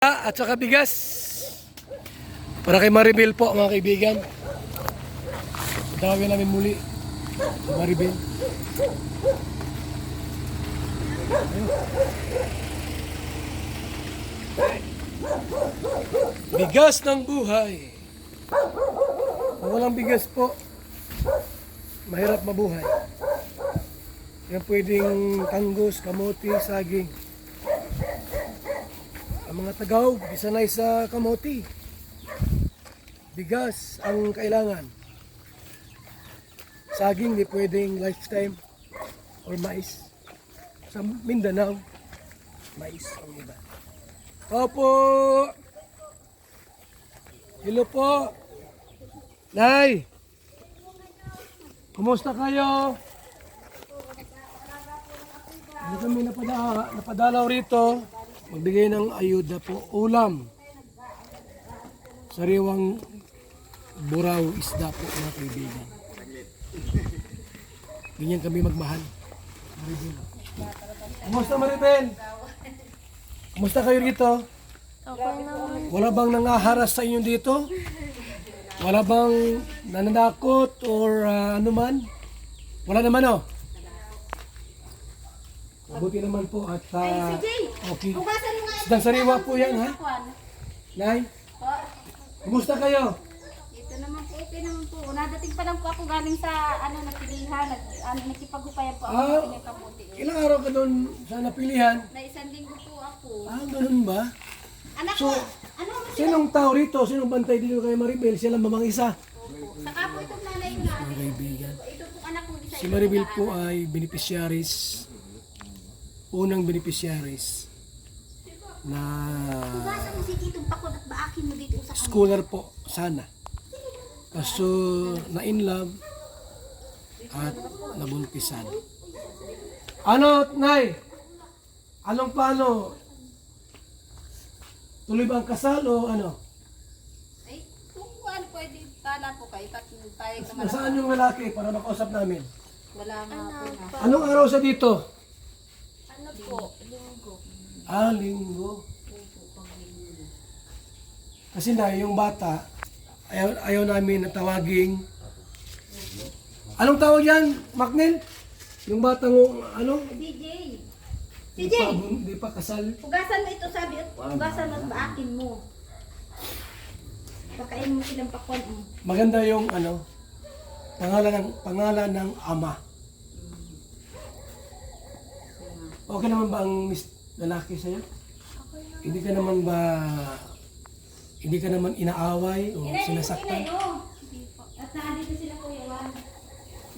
At saka bigas para kay Maribel po mga kaibigan. Tawagin namin muli si Maribel. Bigas ng buhay. Kung walang bigas po, mahirap mabuhay. Yan pwedeng tanggos, kamote, saging. Ang mga Tagaw, isanay sa kamote. Bigas ang kailangan. Saging di pwedeng lifetime or mais. Sa Mindanao, mais ang iba. Opo! Hello po! Nay! Kumusta kayo? Hindi kami napadalaw rito. Magbigay ng ayuda po. Ulam. Sariwang buraw isda po mga kaibigan. Ganyan kami magmahal. Maribel. Kumusta Maribel? Kumusta kayo rito? Wala bang nangaharas sa inyo dito? Wala bang nananakot or ano man? Wala naman oh. Mabuti naman po at okay. Isdang sariwa po yan ha? Nay? Kumusta kayo? Ito naman po, okay naman po. Nadating pa lang po ako galing sa napilihan. Nakipaghupayan po ako ng kamote. Ilang araw ka doon sa napilihan? Na isang linggo po ako. Ganun ba? Anak So, ko, sinong tao rito? Sinong bantay dito kay Maribel? Sila mamang isa? Opo. Saka po itong nanay nga. Mga kaibigan. Ito pong anak ko isa. Si Maribel po ay beneficiaries. Unang beneficiaries na Basa mo si Titong Pakod at baakin mo dito sa scholar po sana. Kaso na in love at nabuntisan. Ano, Nay? Anong plano? Tuloy ba ang kasal o ano? Ay, kung ano pwede, tala po kayo. Payag naman. Nasaan yung lalaki para makausap namin? Wala nga po na. Anong araw sa dito? Ano po, linggo. Linggo. Kasi na, yung bata, ayaw namin na tawaging... Anong tawag yan, Macnel? Yung bata mo, ano? DJ. Di pa kasal. Hugasan mo ito, sabi at hugasan mo at baakin mo. Pakain mo silang pakwan. Maganda yung ano, pangalan ng ama. Okay naman ba ang lalaki sa'yo? Hindi ka naman inaaway o sinasaktan? At nandito sila Kuya Juan.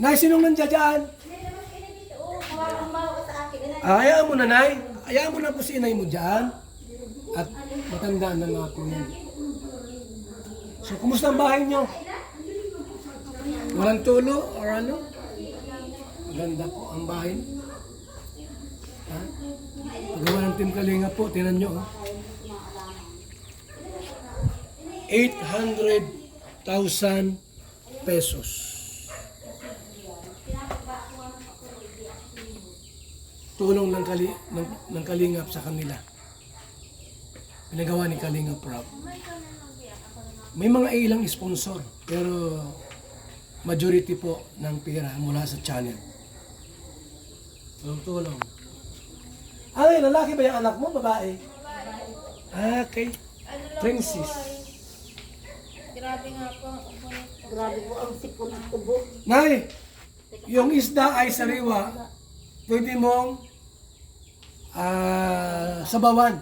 Nay, sinong nandiyan dyan? Hindi naman sila dito. Kawawa ka sa akin. Hayaan mo na, Nay. Hayaan mo na po si inay mo dyan. At matandaan na nga po yun. So, kumusta ang bahay nyo? Walang tulo or ano? Maganda po ang bahay. Ha? Pagawa ng Team Kalinga po, tinan nyo. Oh. 800,000 pesos. Tulong ng Kalingap sa kanila. Pinagawa ni Kalingap Rob. May mga ilang sponsor, pero majority po ng pera mula sa channel. Tulong. Ay, lalaki ba yung anak mo? Babae? Okay. Princess. Grabe nga po ang ubo nito. Grabe po ang sipon ng ubo. Nay, yung isda ay sariwa. Pwede mong sabawan.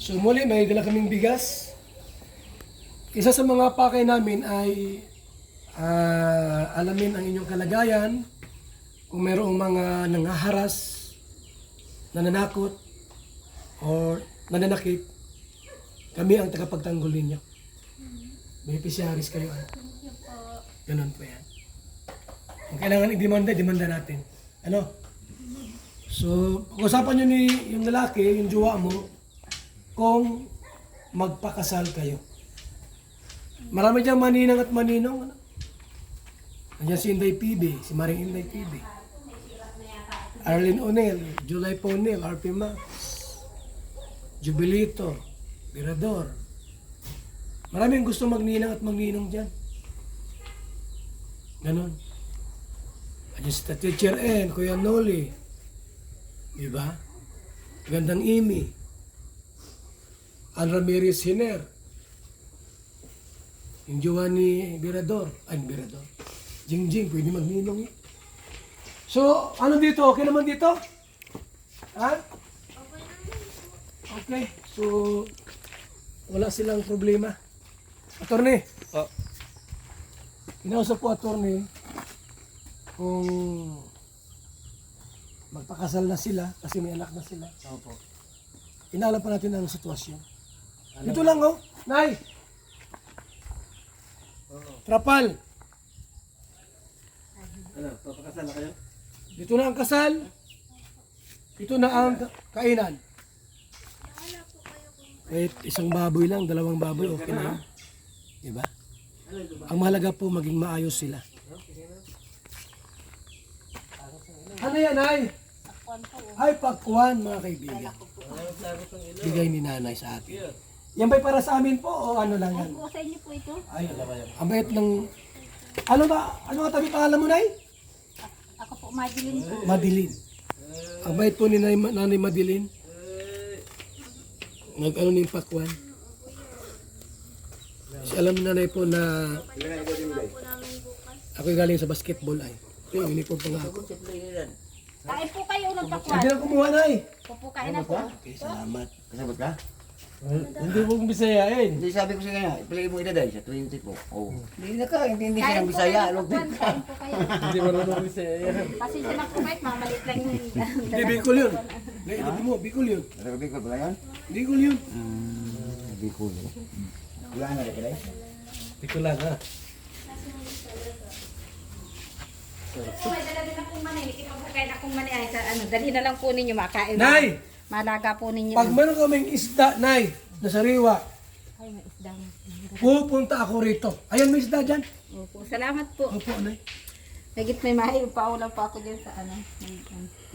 So muli, may dala kaming bigas. Isa sa mga pakay namin ay alamin ang inyong kalagayan. Kung mayroong mga nangaharas, nananakot, or nananakit, kami ang tagapagtanggol ninyo. Beneficiaries kayo. Ganun po yan. Kung kailangan i-demanda natin. Ano? So, pag-usapan nyo ni yung lalaki, yung jowa mo, kung magpakasal kayo. Marami diyang maninang at maninong. Ano? Nandiyan si Inday PB, si Maring Inday PB. Arlene O'Neill, July Ponel, RP Max. Jubilito, Mirador. Maraming gusto magninang at magninong dyan. Ganon. Ayan si Teacher N, Kuya Noli. Diba? Gandang Imi. Ann Ramirez Hiner. Yung jowa ni Mirador. Ay, Mirador. Jingjing, pwede magninong eh. So, ano dito? Okay naman dito? Ha? Okay. So, wala silang problema. Attorney. Oh. Kinausap po, attorney, kung magpakasal na sila kasi may anak na sila. Opo. Inaalam pa natin ang sitwasyon. Dito lang, oh. Nay! Trapal! Ano, papakasal na kayo? Dito na ang kasal. Dito na ang kainan. Wait, isang baboy lang, dalawang baboy, okay na yun. Diba? Ang mahalaga po, maging maayos sila. Ano yan, ay? Ay, pakwan, mga kaibigan. Bigay ni nanay sa atin. Yan ba'y para sa amin po o ano lang yan? Po sa inyo po ito. Ay, ang bait ng... Ano nga tabi pangalan mo, Nay? Ako po, Madeline po. Madeline. Ang bait po ni Nanay Madeline. Nag-ano ni pakwan. Kasi alam ni nanay po na ako'y galing sa basketball ay. Ito yung uniform pa nga ako. Kain po kayo ng pakwan. Hindi na kumuha, Nay. Pupukain na po. Okay, salamat. Kasabot ka? Hindi mo bisayain. Hindi sabi ko sa kanya, ipilay mo ina dahil sa 20 po. Oh. Hindi na ka, hindi siya Kain ng po Bisaya. kayo ng Ano pakwan. Kain po kayo. Hindi marunong bisayain. Pasensya na po kahit mamalit lang yung... Hindi, Bicol yun. Nay, itabi mo, Bicol yun. Ano Bicol pala yan? Bicol yun. Bicol. Wala na rin kilay? Hindi ko lang ha. So, may dala din akong mani. Ikipagpakain akong mani ay sa ano. Dali na lang po ninyo makain. Nay! Malaga po ninyo. Pag meron kaming isda, Nay, na sariwa, Ay, may isda. pupunta ako rito. Ayan, may isda dyan. Opo, salamat po. Opo, Nay. Nagit may paulam pa ako dyan sa ano.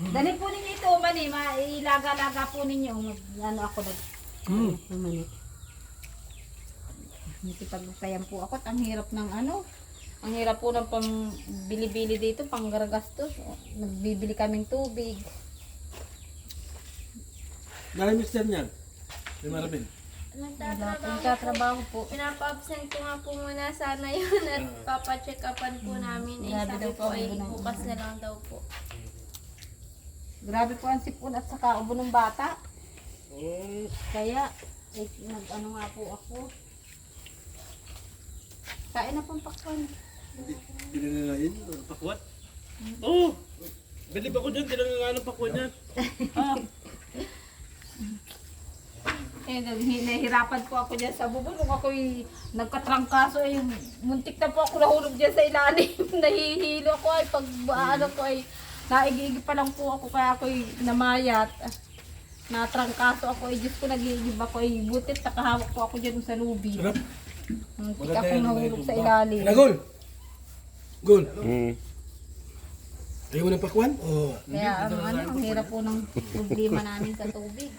Dali po ninyo ito, mani. Mailaga-laga po ninyo. Ano ako nag... Mani. Nakipagkayan po ako at ang hirap ng ano. Ang hirap po ng pang bili-bili dito, pang garagastos. Nagbibili kaming tubig. Nari mister niyan. Di marabin. Wala pong katrabaho po. Pinapa-absent ko nga po muna sana yun at papacheck upan po namin. Eh, Grabe sabi daw po po ay ang ginagawa. bukas na lang daw po. Grabe po ang sipon at saka ubo ng bata. Kaya, nag-ano nga po ako. Kain na pong pakwan. Pinangangayin? Pakwat? Oo! Bilib ako dyan, pinangangayin ng pakwat yan. Nahihirapan po ako dyan sa bubong. Nung ako'y nagkatrangkaso, ay muntik na po ako nahulog dyan sa ilalim. Nahihilo ako ay pag ano ko ay naigigi pa lang po ako kaya ako'y namayat. Natrangkaso ako ay Diyos ko nag-iigib ako ay butit nakahawak po ako dyan sa lubi. Sarap. Muntik akong nahulog sa ilalim. Nagol. Gol. Ayaw mo ng pakwan? Oo. Kaya ang hirap po ng problema namin sa tubig.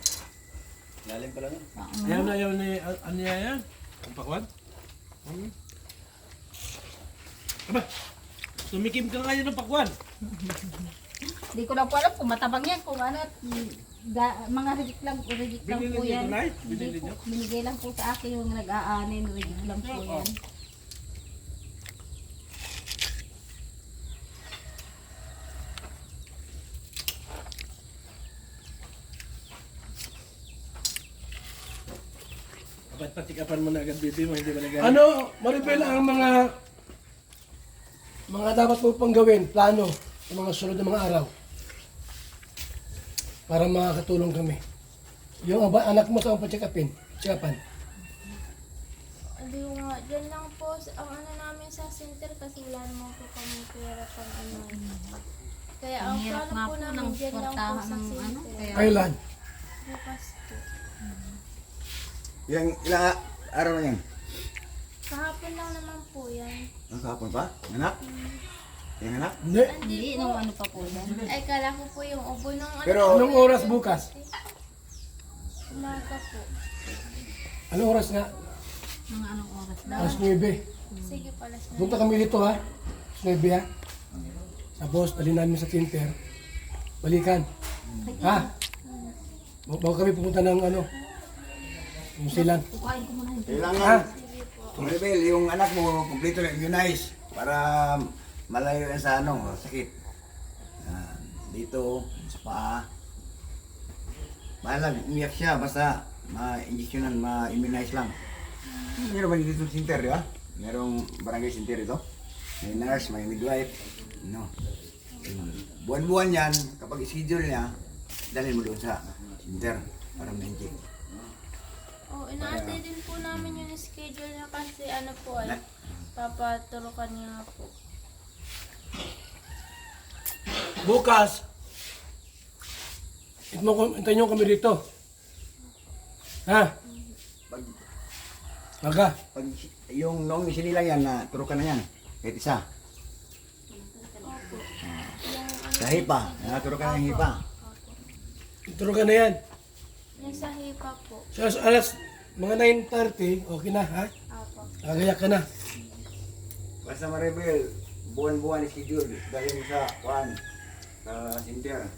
Lalim pala nga. Ayaw ni ano yan? Ang pakwat? Aba! Tumikim ka ngayon ng pakwan. Hindi ko lang po alam kung matabang yan, kung ano, mga rigik lang po Binili yan. niyo ito, Nay? Hindi Binili po, niyo? binigay lang po sa akin yung nag-aanin, rigik lang po yan. Ba't patikapan mo na agad, baby mo? Hindi ba nag- Ano, Maribel, ang mga dapat mo pang gawin, plano, sa mga sunod na mga araw. Para makakatulong kami. Yung anak mo sa check upin. Hindi ko nga, dyan lang po ang ano namin sa center kasi wala naman po kami pera pang ano. Kaya ang Ang hirap plano nga po po namin ng dyan lang po kwartahan sa ng ano, center. kaya Kailan? Bukas po. Ilang araw na yan? Kahapon lang naman po yan. Ang kahapon pa? Anak? Yung anak? Hindi. hindi nung ano pa po yan. Ay, kala ko po yung ubo ng ano. Pero, Anong oras bukas? Umaga po. Anong oras nga? Mga anong oras na? Alas 9. Sige po, alas 9. Punta kami dito ha. Alas 9 ha. Tapos, dali namin sa center. Balikan. Ha? Bago kami pupunta ng ano, New Zealand. Kukain ko muna yun. Kailangan, Maribel, yung anak mo, kompleto na immunize para malayo yan sa ano, sakit. Dito, sa paa. Bahala, umiyak siya, basta ma-injectionan, ma-immunize lang. Meron ba dito center, di ba? Merong barangay center ito. May nurse, may midwife. No. Buwan-buwan yan, kapag schedule niya, dalhin mo doon sa center para ma-inject. Oh, inaantay din po namin yung schedule niya kasi ano po ay papaturukan niya po. Bukas, hintayin nyo kami dito. Ha? Pag, Maga. pag yung noong isinilang yan, na turukan na yan, kahit isa. Sa hipa, turukan na yung hipa. Turo ka na yan. Yung sa hipa po. So, alas mga 9:30, okay na ha? Apo. Agayak ka na. Basta Maribel, buwan-buwan schedule, dahil mo sa kuan, sa center.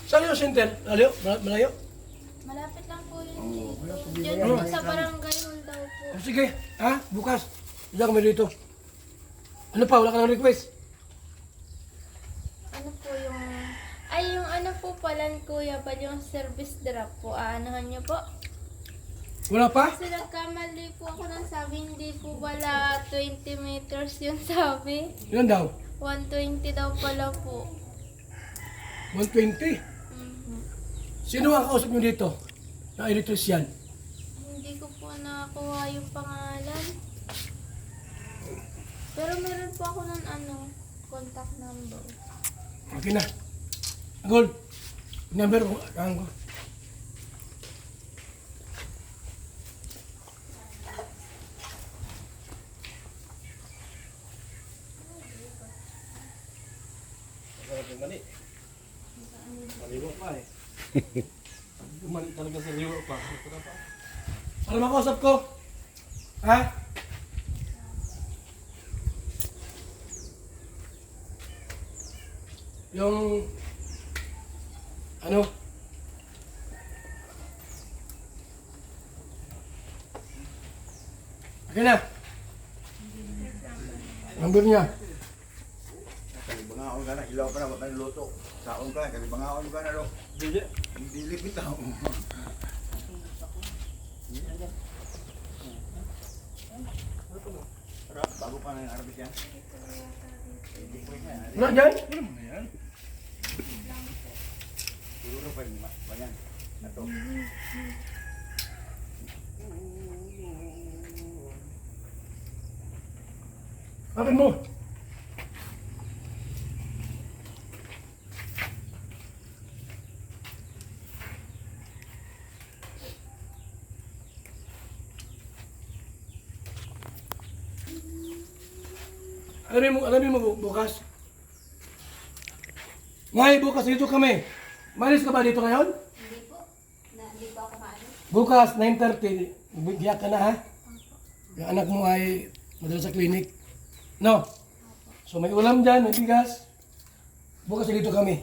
Saan yung center? Malayo? Malayo? Malapit lang po yun Oo, dito. kaya Diyan sabihin po sa barangay hall daw po. O sige, ha? Bukas. Diyan kami dito. Ano pa? Wala ka ng request? Ano po yung... Ay, yung ano po pala kuya, ba yung service drop po, aanahan niyo po? Wala pa? Kasi nagkamali po ako ng sabi, hindi po wala 20 meters yung sabi. Ilan daw? 120 daw pala po. 120. Mhm. Sino ang kausap nyo dito? Na electrician. Hindi ko po nakakuha yung pangalan. Pero meron po ako ng ano, contact number. Okay na. Gold. Number ko. Ang ko. Mali. Maligo pa eh. Mali talaga sa liwa pa. Para makausap ko. Ha? Yung... Ano? Okay na. Number niya. Kalibangaon ka na, ilaw ka na, wala na luto. Saon ka, kalibangaon ka na, lo. Hindi. Hindi bitaw. Bago pa na yung arbit yan. Wala dyan? Siguro pa yung ba yan? Ito. Bakit mo? Alamin mo bukas? Ngay, bukas dito kami. Malis ka ba dito ngayon? Hindi po. Hindi po ako maalis. Bukas, 9:30. Biyak ka na ha? Yung anak mo ay madala sa klinik. No? So may ulam dyan, may bigas. Bukas dito kami.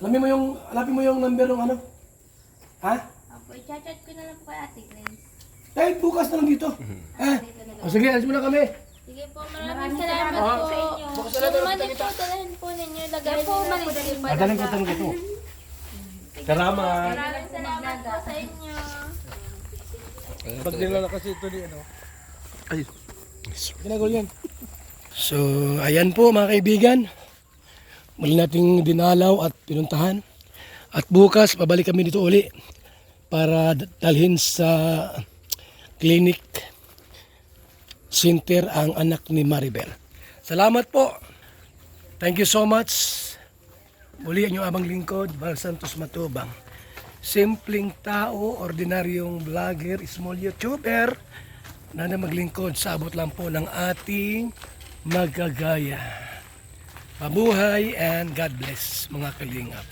Alapin mo yung number ng ano? Ha? Ako, i-chat ko na lang po kay Ate Grace. Kahit bukas na lang dito. Ha? O sige, alis mo na kami. Sige po, maraming salamat po. sa inyo. Bukas na lang Yung tayo mani kita. po, dalahin po ninyo. Lagay po, mani po. Dadaling ko tanong dito. Salamat. Maraming salamat po sa inyo. Pag nila kasi ito ni ano. Ginagol yan. So, ayan po mga kaibigan. Muli nating dinalaw at pinuntahan. At bukas, pabalik kami dito uli para dalhin sa clinic center ang anak ni Maribel. Salamat po. Thank you so much. Muli ang inyong abang lingkod, Val Santos Matubang. Simpleng tao, ordinaryong vlogger, small YouTuber na maglingkod sa abot lang po ng ating magagaya. Mabuhay and God bless mga kalingap.